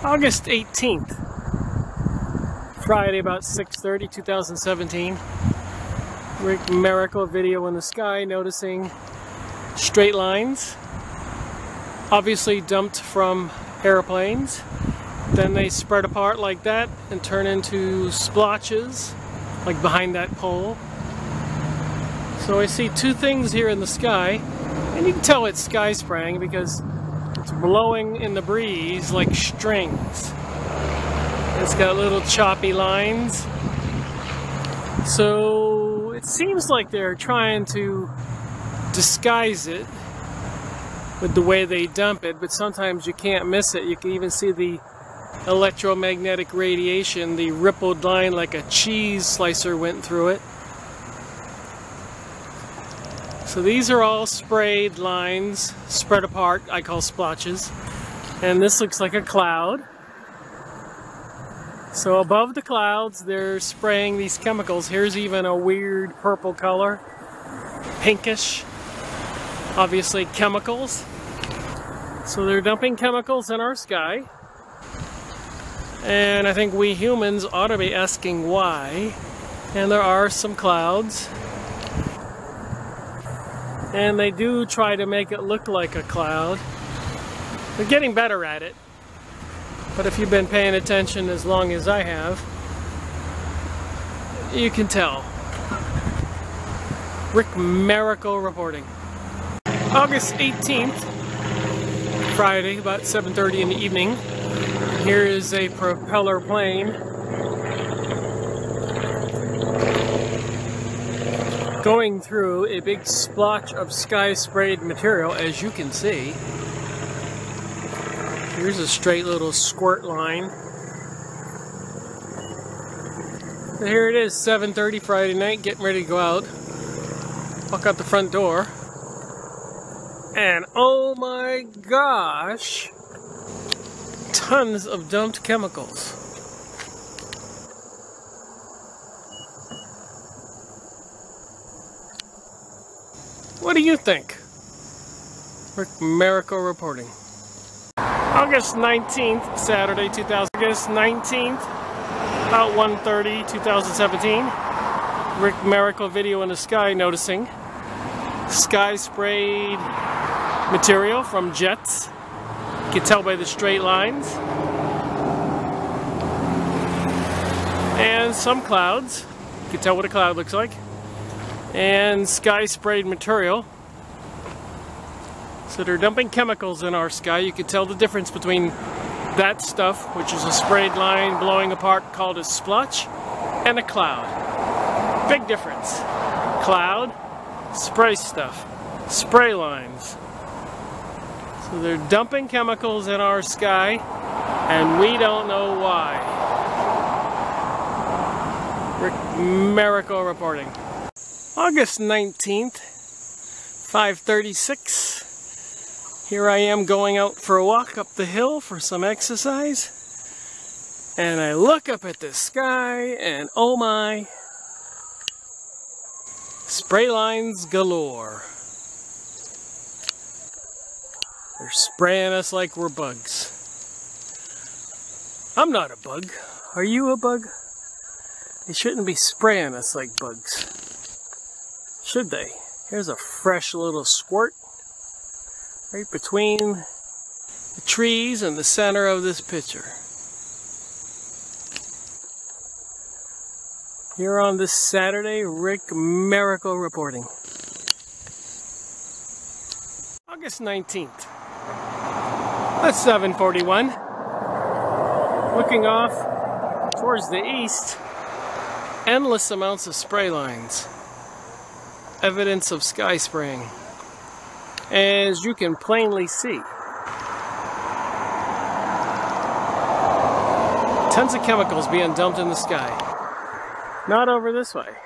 August 18th, Friday, about 6:30, 2017. Rick Miracle video in the sky, noticing straight lines, obviously dumped from airplanes. Then they spread apart like that and turn into splotches, like behind that pole. So I see two things here in the sky, and you can tell it's sky spraying because it's blowing in the breeze like strings. It's got little choppy lines. So it seems like they're trying to disguise it with the way they dump it, but sometimes you can't miss it. You can even see the electromagnetic radiation, the rippled line like a cheese slicer went through it. So these are all sprayed lines, spread apart, I call splotches. And this looks like a cloud. So above the clouds, they're spraying these chemicals. Here's even a weird purple color, pinkish, obviously chemicals. So they're dumping chemicals in our sky. And I think we humans ought to be asking why. And there are some clouds. And they do try to make it look like a cloud. They're getting better at it. But if you've been paying attention as long as I have, you can tell. Rick Miracle reporting. August 18th, Friday, about 7:30 in the evening. Here is a propeller plane going through a big splotch of sky sprayed material, as you can see. Here's a straight little squirt line. So here it is, 7:30 Friday night, getting ready to go out. Walk out the front door. And oh my gosh, tons of dumped chemicals. What do you think? Rick Miracle reporting. August 19th, Saturday, August 19th, about 1:30, 2017. Rick Miracle video in the sky, noticing sky sprayed material from jets. You can tell by the straight lines. And some clouds. You can tell what a cloud looks like. And sky sprayed material. So they're dumping chemicals in our sky. You can tell the difference between that stuff, which is a sprayed line blowing apart called a splotch, and a cloud. Big difference. Cloud, spray stuff, spray lines. So they're dumping chemicals in our sky, and we don't know why. Rick Miracle reporting. August 19th, 5:36. Here I am going out for a walk up the hill for some exercise. And I look up at the sky and oh my, spray lines galore. They're spraying us like we're bugs. I'm not a bug. Are you a bug? They shouldn't be spraying us like bugs, should they? Here's a fresh little squirt right between the trees and the center of this picture. Here on this Saturday, Rick Miracle reporting. August 19th. That's 7:41. Looking off towards the east, endless amounts of spray lines. Evidence of sky spraying, as you can plainly see. Tons of chemicals being dumped in the sky. Not over this way.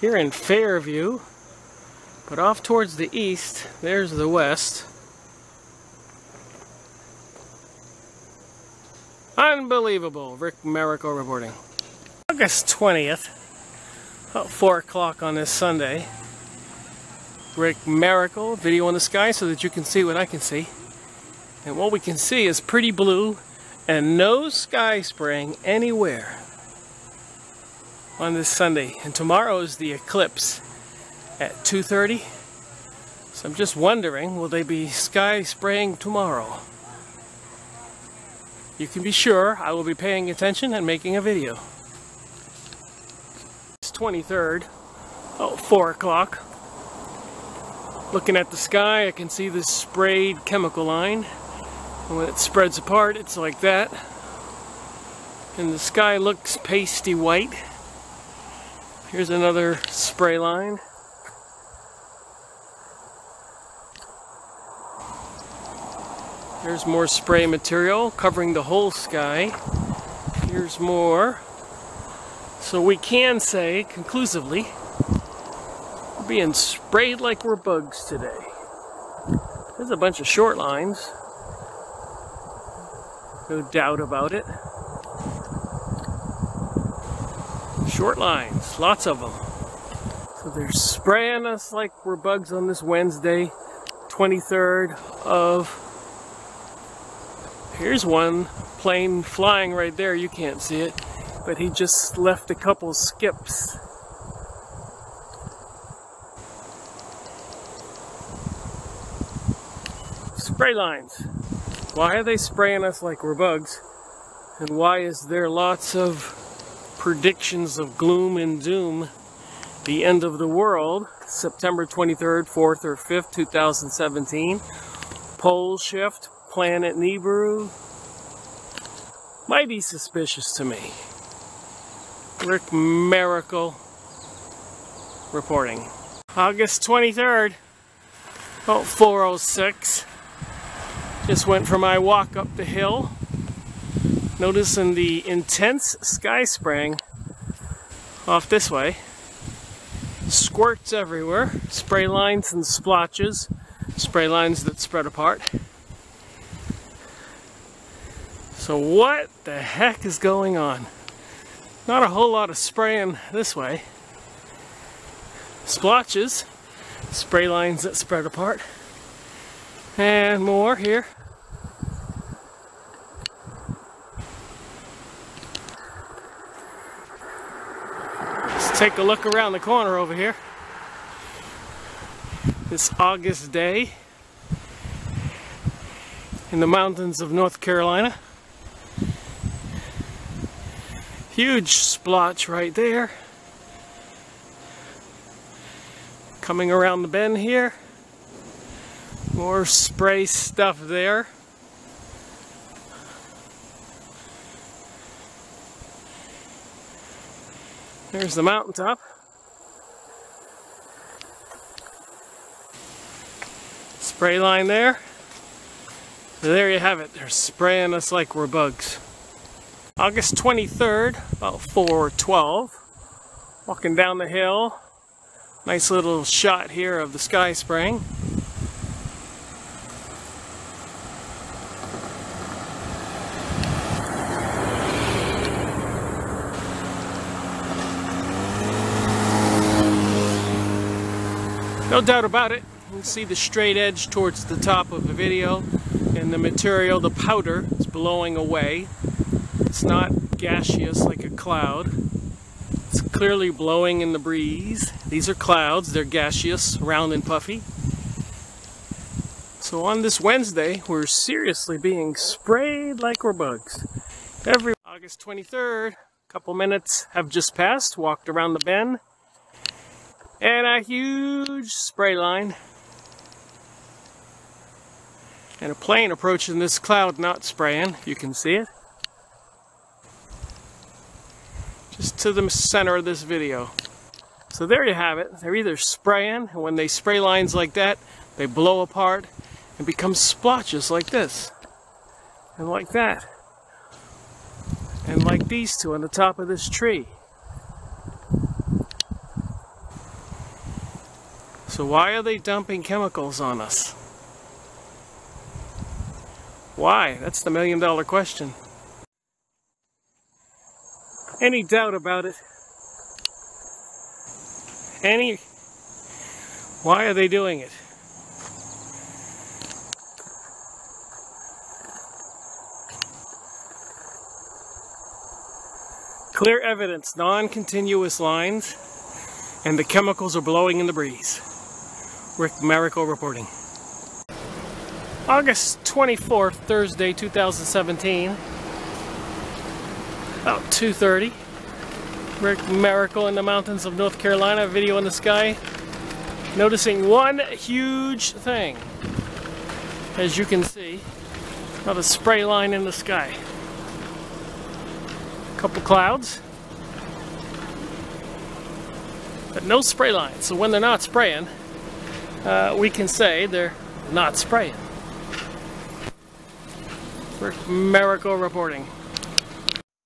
Here in Fairview, but off towards the east, there's the west. Unbelievable. Rick Miracle reporting. August 20th, about 4 o'clock on this Sunday. Rick Miracle, video in the sky so that you can see what I can see. And what we can see is pretty blue and no sky spraying anywhere on this Sunday. And tomorrow is the eclipse at 2:30. So I'm just wondering, will they be sky spraying tomorrow? You can be sure I will be paying attention and making a video. It's 23rd, 4 o'clock. Looking at the sky, I can see this sprayed chemical line. And when it spreads apart, it's like that. And the sky looks pasty white. Here's another spray line. There's more spray material covering the whole sky. Here's more. So we can say conclusively, we're being sprayed like we're bugs today. There's a bunch of short lines. No doubt about it. Short lines, lots of them. So they're spraying us like we're bugs on this Wednesday, 23rd of... Here's one plane flying right there, you can't see it, but he just left a couple skips. Spray lines. Why are they spraying us like we're bugs? And why is there lots of predictions of gloom and doom? The end of the world, September 23rd, 4th, or 5th, 2017. Pole shift. Planet Nibiru. Mighty suspicious to me. Rick Miracle reporting. August 23rd, about 4:06. Just went for my walk up the hill. Noticing the intense sky spraying off this way. Squirts everywhere. Spray lines and splotches. Spray lines that spread apart. So what the heck is going on? Not a whole lot of spraying this way. Splotches, spray lines that spread apart, and more here. Let's take a look around the corner over here. This August day in the mountains of North Carolina. Huge splotch right there. Coming around the bend here. More spray stuff there. There's the mountaintop. Spray line there. So there you have it. They're spraying us like we're bugs. August 23rd, about 4:12, walking down the hill. Nice little shot here of the sky spraying. No doubt about it, you can see the straight edge towards the top of the video, and the material, the powder, is blowing away. It's not gaseous like a cloud. It's clearly blowing in the breeze. These are clouds. They're gaseous, round and puffy. So on this Wednesday, we're seriously being sprayed like we're bugs. Every August 23rd, a couple minutes have just passed, walked around the bend, and a huge spray line. And a plane approaching this cloud, not spraying. You can see it. Just to the center of this video. So there you have it. They're either spraying, and when they spray lines like that, they blow apart and become splotches like this. And like that. And like these two on the top of this tree. So why are they dumping chemicals on us? Why? That's the million-dollar question. Any doubt about it? Why are they doing it? Clear evidence, non-continuous lines, and the chemicals are blowing in the breeze. Rick Marico reporting. August 24th, Thursday, 2017. About 2:30. Rick Marico in the mountains of North Carolina, video in the sky. Noticing one huge thing. As you can see, not a spray line in the sky. A couple clouds, but no spray lines. So when they're not spraying, we can say they're not spraying. Rick Marico reporting.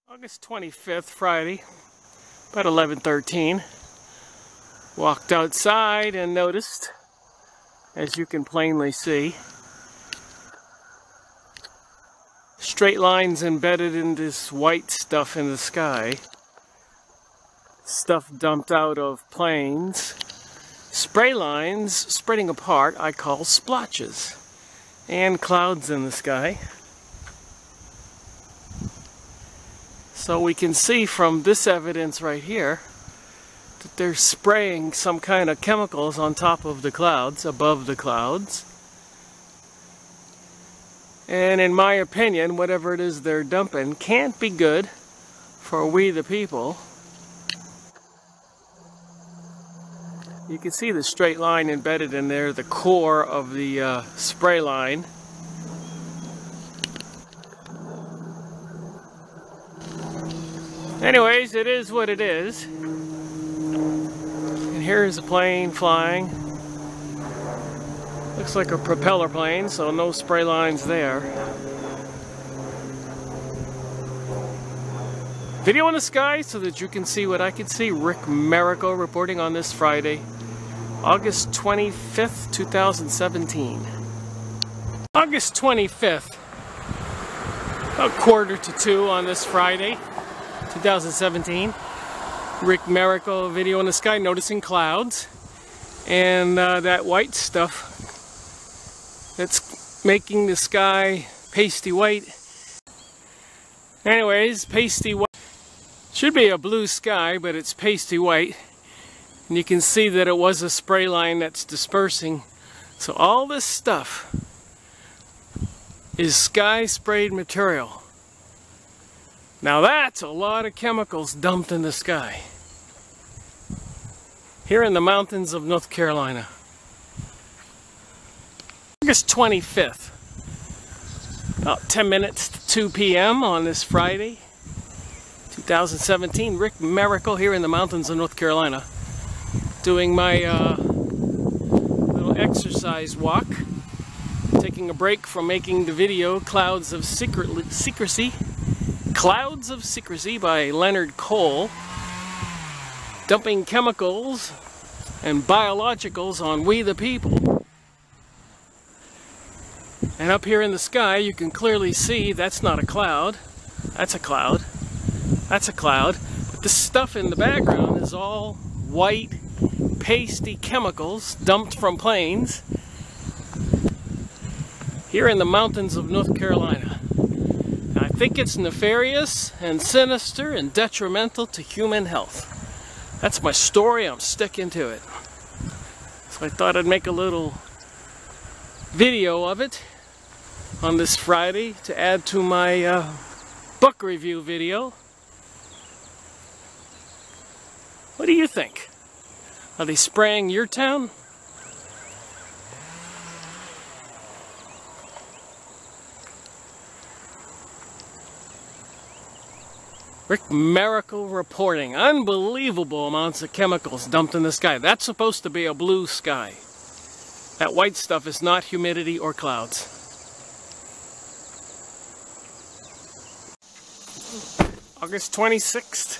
August 25th, Friday, about 11:13. Walked outside and noticed, as you can plainly see, straight lines embedded in this white stuff in the sky. Stuff dumped out of planes. Spray lines spreading apart I call splotches. And clouds in the sky. So we can see from this evidence right here that they're spraying some kind of chemicals on top of the clouds, above the clouds. And in my opinion, whatever it is they're dumping can't be good for we the people. You can see the straight line embedded in there, the core of the spray line. Anyways, it is what it is. And here's a plane flying. Looks like a propeller plane, so no spray lines there. Video in the sky so that you can see what I can see. Rick Marico reporting on this Friday, August 25th, 2017. August 25th, about 1:45 on this Friday, 2017. Rick Marico video in the sky, noticing clouds and that white stuff that's making the sky pasty white. Anyways, pasty white. Should be a blue sky, but it's pasty white. And you can see that it was a spray line that's dispersing. So all this stuff is sky sprayed material. Now that's a lot of chemicals dumped in the sky. Here in the mountains of North Carolina. August 25th. About 10 minutes to 2 p.m. on this Friday, 2017. Rick Marico here in the mountains of North Carolina. Doing my little exercise walk. Taking a break from making the video Clouds of Secrecy. Clouds of Secrecy by Leonard Cole. Dumping chemicals and biologicals on we the people. And up here in the sky you can clearly see that's not a cloud. That's a cloud. That's a cloud. But the stuff in the background is all white, pasty chemicals dumped from planes here in the mountains of North Carolina. And I think it's nefarious and sinister and detrimental to human health. That's my story. I'm sticking to it. So I thought I'd make a little video of it on this Friday to add to my book review video. What do you think? Are they spraying your town? Rick Marico reporting. Unbelievable amounts of chemicals dumped in the sky. That's supposed to be a blue sky. That white stuff is not humidity or clouds. August 26th.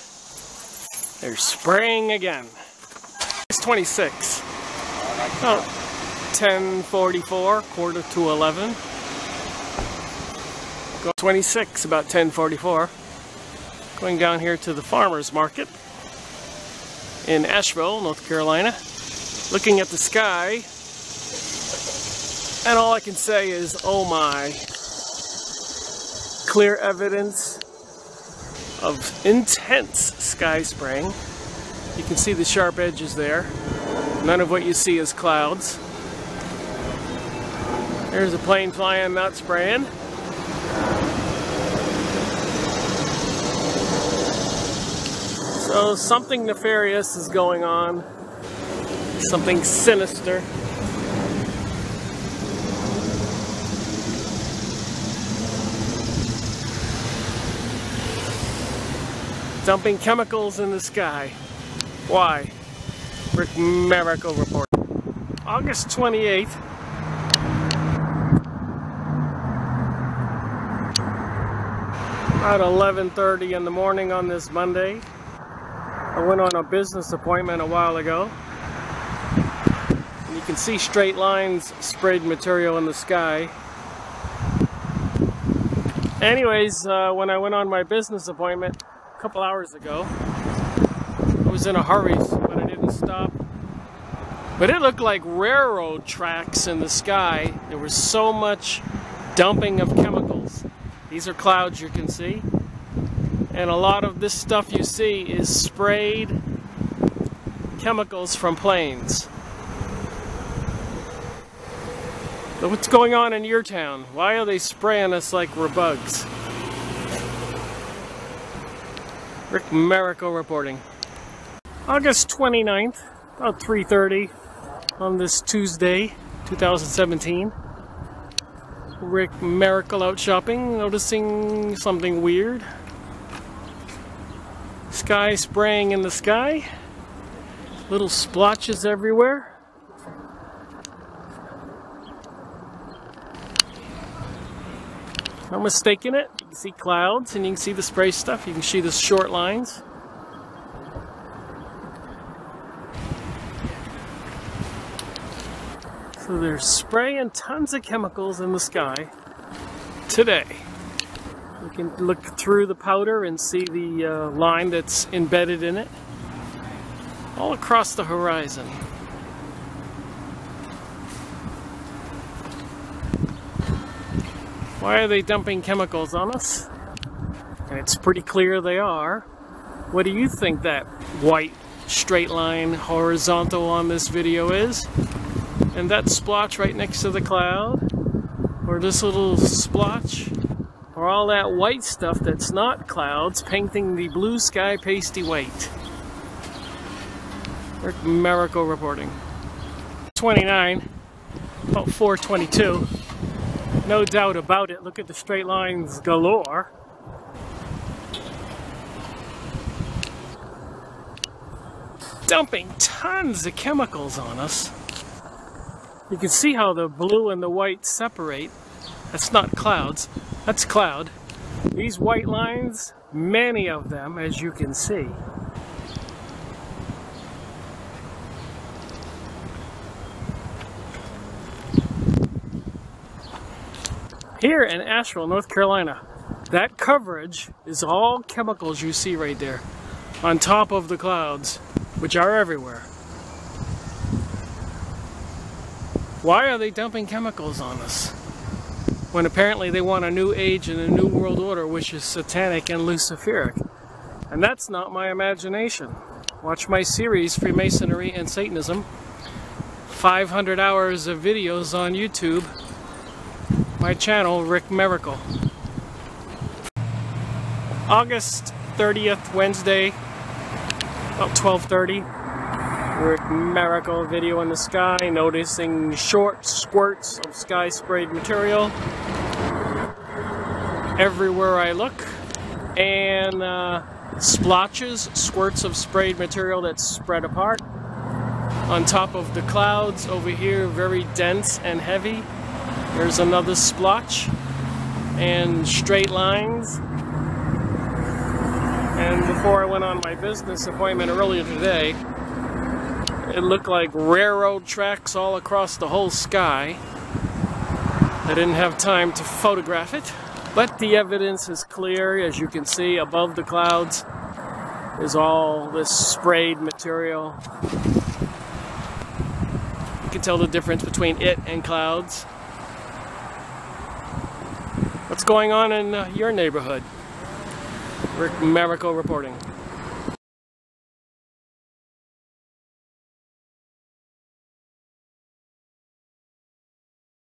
They're spraying again. August 26th. Oh, 10:44, 10:45. 26, about 10:44. Going down here to the farmers market in Asheville, North Carolina. looking at the sky, and all I can say is, oh my. Clear evidence of intense sky spraying. You can see the sharp edges there. None of what you see is clouds. There's a plane flying, not spraying. So something nefarious is going on. Something sinister. Dumping chemicals in the sky. Why? Rick Miracle report. August 28th. About 11:30 in the morning on this Monday. I went on a business appointment a while ago. And you can see straight lines, sprayed material in the sky. Anyways, when I went on my business appointment a couple hours ago, I was in a hurry, but I didn't stop. But it looked like railroad tracks in the sky. There was so much dumping of chemicals. These are clouds you can see. And a lot of this stuff you see is sprayed chemicals from planes. So what's going on in your town? Why are they spraying us like we're bugs? Rick Miracle reporting. August 29th, about 3:30 on this Tuesday, 2017. Rick Miracle out shopping, noticing something weird. Sky spraying in the sky. Little splotches everywhere. No mistaking it. You can see clouds and you can see the spray stuff. You can see the short lines. So they're spraying tons of chemicals in the sky today. You can look through the powder and see the line that's embedded in it all across the horizon. Why are they dumping chemicals on us? And it's pretty clear they are. What do you think that white straight line horizontal on this video is? And that splotch right next to the cloud? Or this little splotch? Or all that white stuff that's not clouds painting the blue sky pasty white? Rick Miracle reporting. 29, about 4:22. No doubt about it. Look at the straight lines galore. Dumping tons of chemicals on us. You can see how the blue and the white separate. That's not clouds, that's cloud. These white lines, many of them, as you can see. Here in Asheville, North Carolina, that coverage is all chemicals you see right there, on top of the clouds, which are everywhere. Why are they dumping chemicals on us? When apparently they want a new age and a new world order, which is satanic and luciferic. And that's not my imagination. Watch my series, Freemasonry and Satanism. 500 hours of videos on YouTube. My channel, Rick Miracle. August 30th, Wednesday, about 12:30. Rick Miracle video in the sky, noticing short squirts of sky sprayed material everywhere I look, and splotches, squirts of sprayed material that's spread apart on top of the clouds over here, very dense and heavy. There's another splotch and straight lines. And before I went on my business appointment earlier today, it looked like railroad tracks all across the whole sky. I didn't have time to photograph it, but the evidence is clear. As you can see, above the clouds is all this sprayed material. You can tell the difference between it and clouds. What's going on in your neighborhood? Rick Miracle reporting.